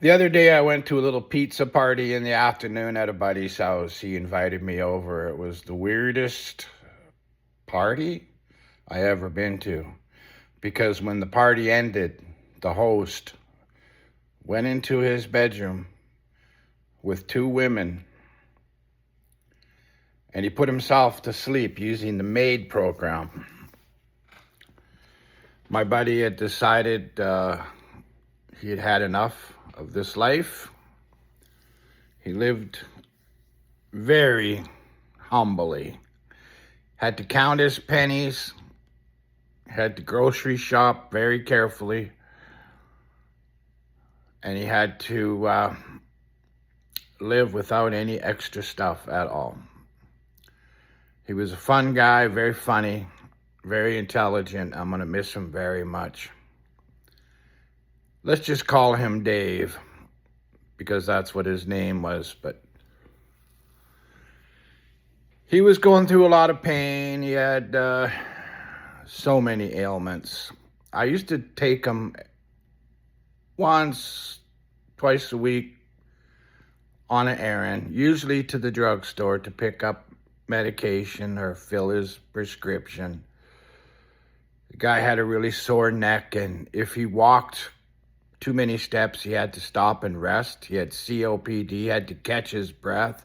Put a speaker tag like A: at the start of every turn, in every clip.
A: The other day, I went to a little pizza party in the afternoon at a buddy's house. He invited me over. It was the weirdest party I ever been to because when the party ended, the host went into his bedroom with two women and he put himself to sleep using the Maid program. My buddy had decided he had had enough of this life. He lived very humbly, had to count his pennies, had to grocery shop very carefully, and he had to live without any extra stuff at all. He was a fun guy, very funny, very intelligent. I'm going to miss him very much. Let's just call him Dave, because that's what his name was. But he was going through a lot of pain. He had so many ailments. I used to take him once, twice a week on an errand, usually to the drugstore to pick up medication or fill his prescription. The guy had a really sore neck, and if he walked too many steps, he had to stop and rest. He had COPD, he had to catch his breath.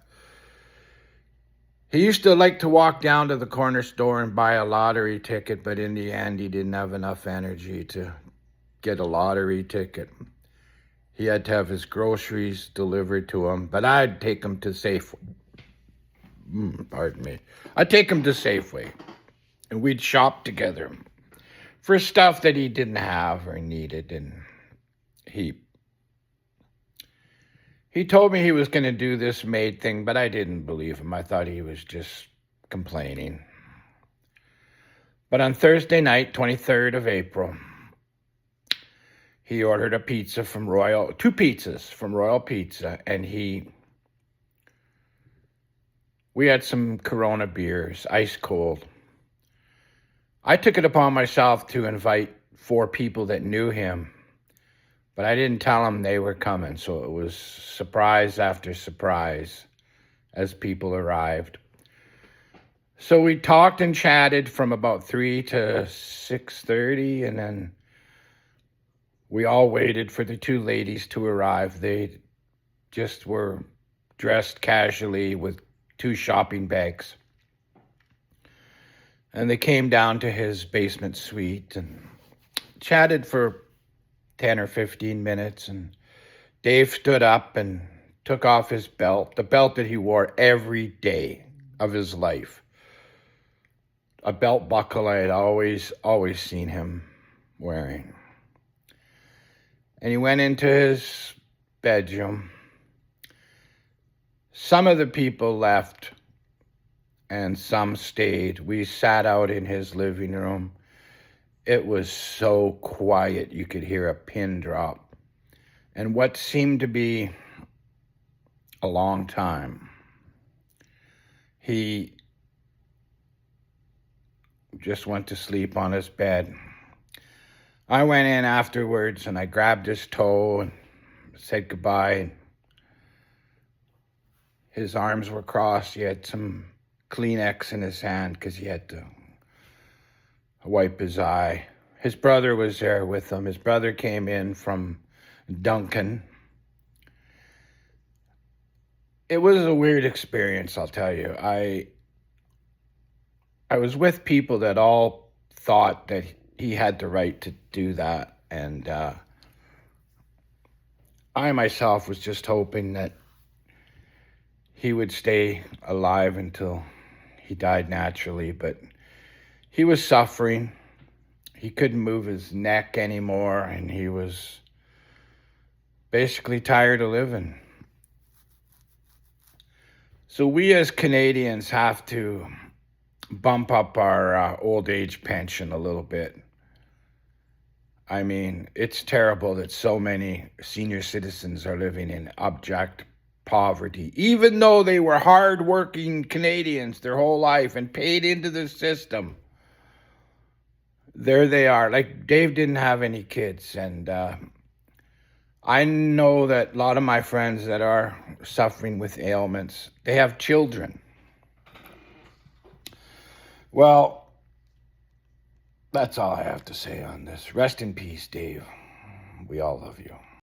A: He used to like to walk down to the corner store and buy a lottery ticket, but in the end, he didn't have enough energy to get a lottery ticket. He had to have his groceries delivered to him, but I'd take him to Safeway. I'd take him to Safeway, and we'd shop together for stuff that he didn't have or needed, and he told me he was going to do this Maid thing, but I didn't believe him. I thought he was just complaining. But on Thursday night, 23rd of April, he ordered two pizzas from Royal Pizza, and we had some Corona beers, ice cold. I took it upon myself to invite 4 people that knew him, but I didn't tell them they were coming, so it was surprise after surprise as people arrived. So we talked and chatted from about 3 to 6:30, and then we all waited for the 2 ladies to arrive. They just were dressed casually with 2 shopping bags. And they came down to his basement suite and chatted for 10 or 15 minutes, and Dave stood up and took off his belt, the belt that he wore every day of his life. A belt buckle I had always seen him wearing. And he went into his bedroom. Some of the people left and some stayed. We sat out in his living room. It was so quiet, you could hear a pin drop. And what seemed to be a long time, he just went to sleep on his bed. I went in afterwards and I grabbed his toe and said goodbye. His arms were crossed. He had some Kleenex in his hand because he had to wipe his eye. His brother was there with him. His brother came in from Duncan. It was a weird experience, I'll tell you. I was with people that all thought that he had the right to do that, and I myself was just hoping that he would stay alive until he died naturally, but he was suffering. He couldn't move his neck anymore, and he was basically tired of living. So we as Canadians have to bump up our old age pension a little bit. I mean, it's terrible that so many senior citizens are living in abject poverty, even though they were hardworking Canadians their whole life and paid into the system. There they are. Like, Dave didn't have any kids, and I know that a lot of my friends that are suffering with ailments, they have children. Well, that's all I have to say on this. Rest in peace, Dave. We all love you.